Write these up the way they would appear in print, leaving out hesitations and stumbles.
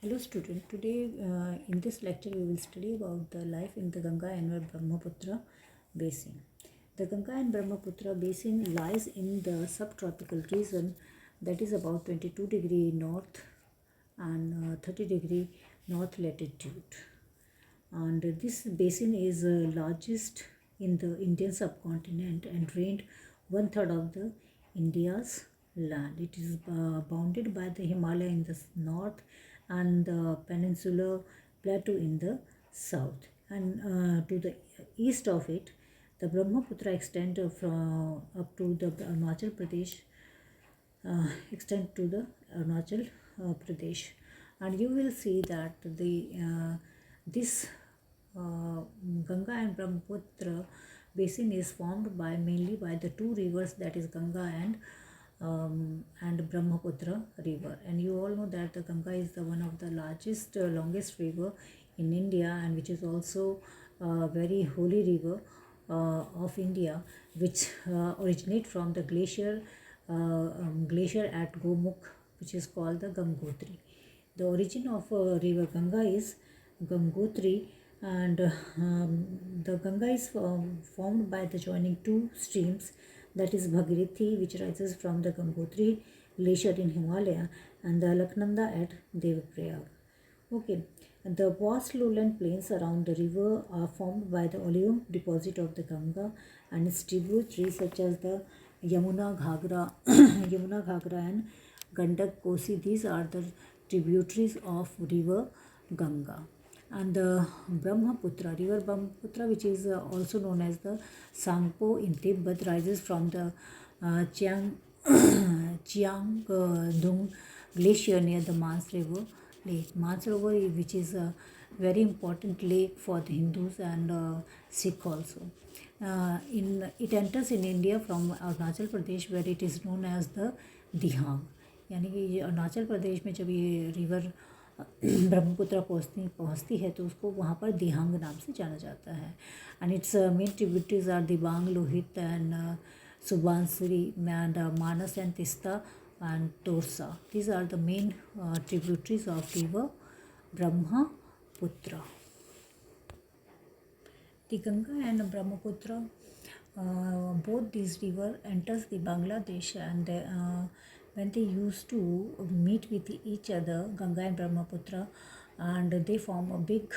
Hello student, today in this lecture we will study about the life in the Ganga and Brahmaputra basin. The Ganga and Brahmaputra basin lies in the subtropical region that is about 22 degree north and 30 degree north latitude. And this basin is largest in the Indian subcontinent and drained one-third of the India's land. It is bounded by the Himalaya in the north and the peninsular plateau in the south. And to the east of it, the Brahmaputra extend from up to the Arunachal Pradesh, extend to the Arunachal Pradesh, and you will see that the this Ganga and Brahmaputra basin is formed by mainly by the two rivers, that is Ganga and Brahmaputra river. And you all know that the Ganga is the one of the largest longest river in India, and which is also a very holy river of India, which originate from the glacier at Gomukh, which is called the Gangotri. The origin of river Ganga is Gangotri, and the Ganga is formed by the joining two streams, that is Bhagirathi, which rises from the Gangotri glacier in Himalaya, and the Alaknanda at Devaprayag. Okay, the vast lowland plains around the river are formed by the alluvium deposit of the Ganga and its tributaries such as the Yamuna Ghagra, Yamuna Ghagra and Gandak Kosi. These are the tributaries of river Ganga. And the river Brahmaputra, which is also known as the Sangpo in Tibet, rises from the Chiangdung glacier near the Mans River lake. Mans River, which is a very important lake for the Hindus and Sikh also. It enters in India from Arunachal Pradesh, where it is known as the Dihang. यानी कि अरुणाचल प्रदेश में जब ये river Brahmaputra पहुँचती है तो उसको वहाँ पर दिहांग नाम से जाना जाता है. And its main tributaries are Dibang, Lohit and Subansiri and Manas and Tista and Torsa. These are the main tributaries of river Brahmaputra. The Ganga and Brahmaputra, both these rivers enters the Bangladesh, and when they used to meet with each other, Ganga and Brahmaputra, and they form a big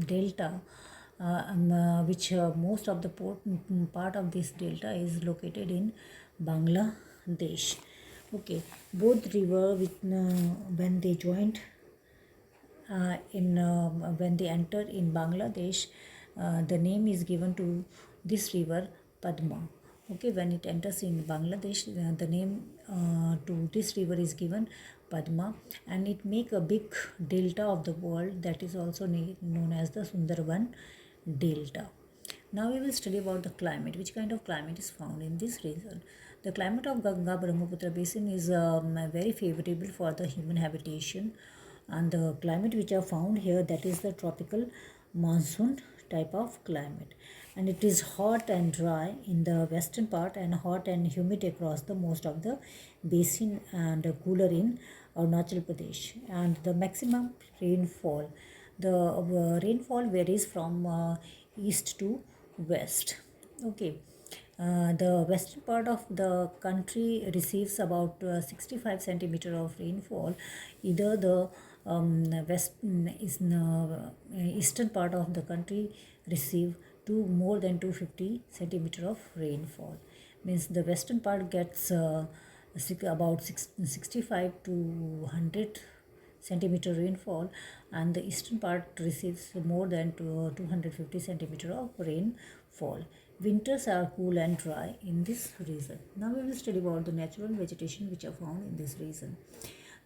delta, which most of the part of this delta is located in Bangladesh. Okay, both river when they joined when they enter in Bangladesh, the name is given to this river Padma. Okay, when it enters in Bangladesh, the name to this river is given Padma, and it make a big delta of the world that is also known as the Sundarban Delta. Now we will study about the climate. Which kind of climate is found in this region? The climate of Ganga Brahmaputra basin is very favorable for the human habitation, and the climate which are found here, that is the tropical monsoon type of climate, and it is hot and dry in the western part and hot and humid across the most of the basin, and cooler in Arunachal Pradesh. And the maximum rainfall, the rainfall varies from east to west. Okay, the western part of the country receives about 65 centimeter of rainfall. Either the eastern part of the country receive more than 250 centimeter of rainfall. Means the western part gets about 65 to 100 centimeter rainfall, and the eastern part receives more than 250 centimeter of rainfall. Winters are cool and dry in this region. Now we will study about the natural vegetation which are found in this region.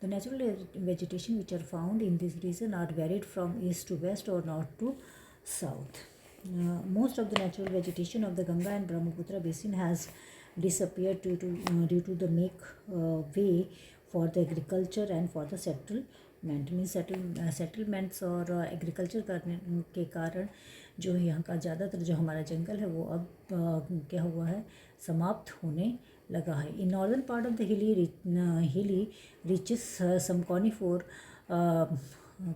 The natural vegetation which are found in this region are varied from east to west or north to south. Most of the natural vegetation of the Ganga and Brahmaputra basin has disappeared due to the make way for the agriculture and for the settlement. Means settlements और agriculture करने के कारण जो यहाँ का ज़्यादातर जो हमारा जंगल है वो अब क्या हुआ है, समाप्त होने लगा है. In northern part of the hilly reaches some conifer uh,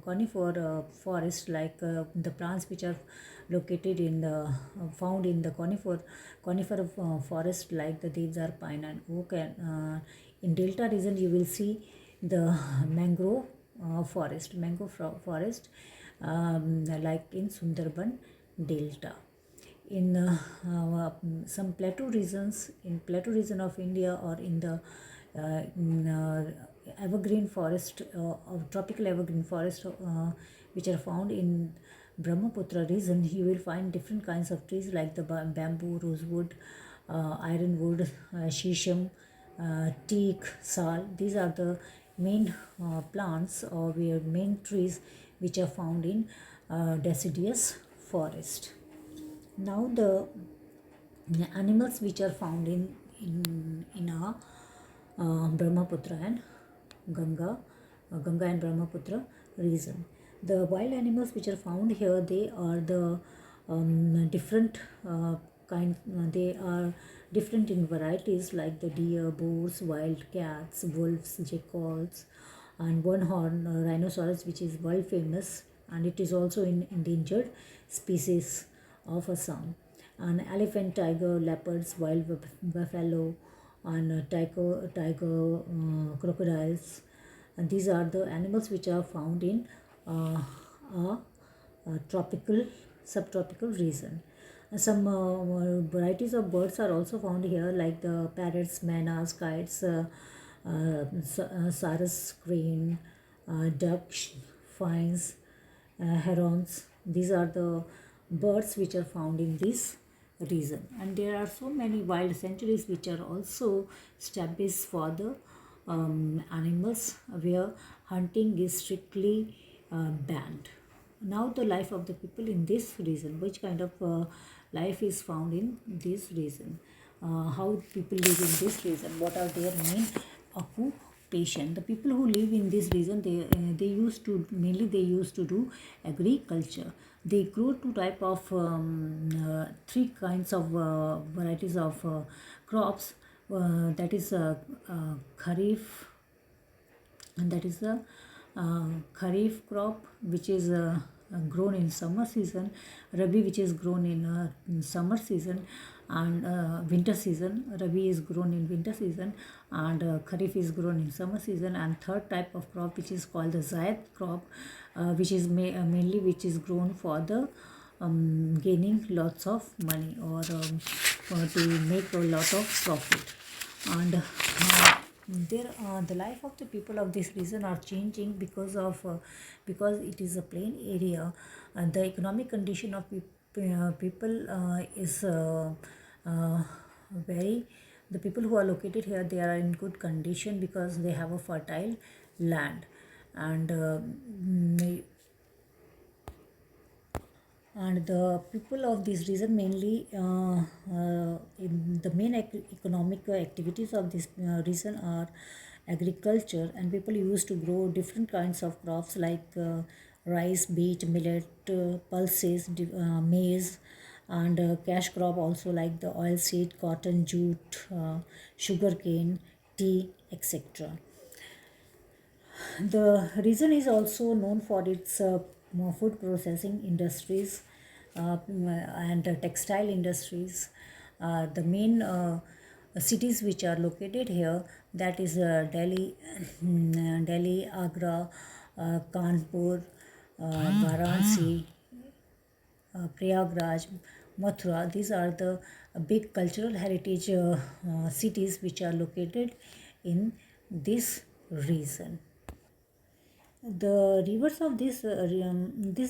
conifer forest, like the plants which are located in the found in the conifer forest, like the devdar pine and oak. And in delta region you will see the mangrove forest, like in Sundarban Delta. In some plateau regions, in plateau region of India, or in the evergreen forest, of tropical evergreen forest, which are found in Brahmaputra region, you will find different kinds of trees like the bamboo, rosewood, ironwood, shisham, teak, sal. These are the main plants, or main trees which are found in deciduous forest. Now the animals which are found in a Brahmaputra and Ganga and Brahmaputra region. The wild animals which are found here, they are the different kind. They are different in varieties, like the deer, boars, wild cats, wolves, jackals, and one horn rhinoceros, which is world famous, and it is also in endangered species of Assam. And elephant, tiger, leopards, wild buffalo, and crocodiles. And these are the animals which are found in tropical, subtropical region. Some varieties of birds are also found here, like the parrots, manas, kites, sarus crane, ducks, finds, herons. These are the birds which are found in this region. And there are so many wild sanctuaries which are also established for the animals, where hunting is strictly banned. Now the life of the people in this region, which kind of life is found in this region, how people live in this region, what are their main occupation. The people who live in this region, they used to do agriculture. They grow three kinds of varieties of crops, that is kharif, and that is the kharif crop, which is grown in summer season, rabi, which is grown in summer season, and winter season. Rabi is grown in winter season, and kharif is grown in summer season. And third type of crop, which is called the zayat crop, which is mainly which is grown for the gaining lots of money, or to make a lot of profit. And the life of the people of this region are changing because it is a plain area, and the economic condition of people is very. The people who are located here, they are in good condition because they have a fertile land. And and the people of this region mainly, in the main economic activities of this region are agriculture, and people used to grow different kinds of crops, like rice, wheat, millet, pulses, maize, and cash crop also, like the oil seed, cotton, jute, sugarcane, tea, etc. The region is also known for its food processing industries, and textile industries. The main cities which are located here, that is Delhi, Delhi, Agra, Kanpur, Varanasi, Prayagraj, Mathura. These are the big cultural heritage cities which are located in this region. The rivers of this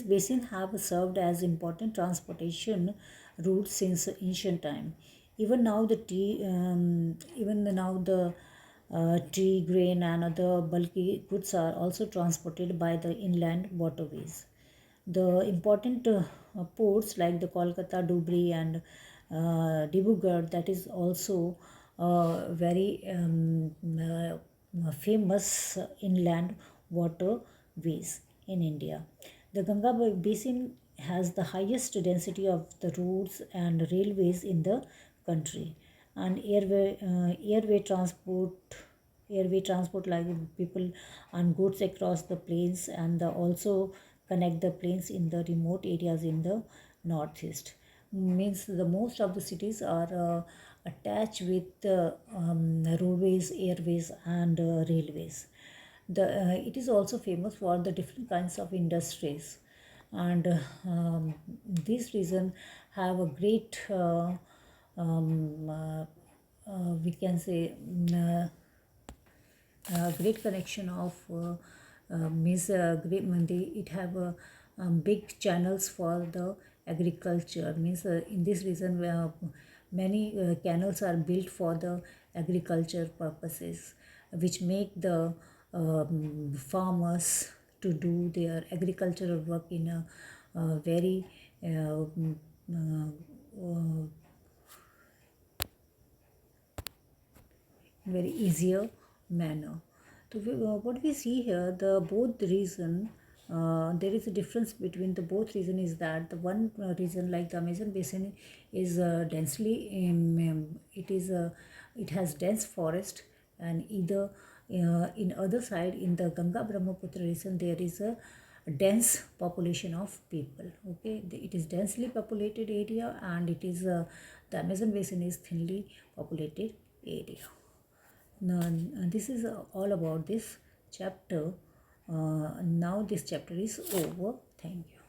basin have served as important transportation routes since ancient time. Even now, the tea, grain, and other bulky goods are also transported by the inland waterways. The important ports, like the Kolkata, Dhubri, and Dibrugarh, that is also very famous inland waterways in India. The Ganga basin has the highest density of the roads and railways in the country, and airway transport airway transport like people and goods across the plains, and also connect the plains in the remote areas in the northeast. Means the most of the cities are attached with roadways, airways, and railways. It is also famous for the different kinds of industries, and this region have a great we can say great connection of means great it have big channels for the agriculture. Means in this region where many canals are built for the agriculture purposes, which make the farmers to do their agricultural work in a very uh, very easier manner. So what we see here, the both reason, there is a difference between the both reason is that the one reason like the Amazon basin is densely it has dense forest, and either in other side in the Ganga Brahmaputra region there is a dense population of people. Okay, it is densely populated area, and it is the Amazon basin is thinly populated area. Now, this is all about this chapter. Now this chapter is over. Thank you.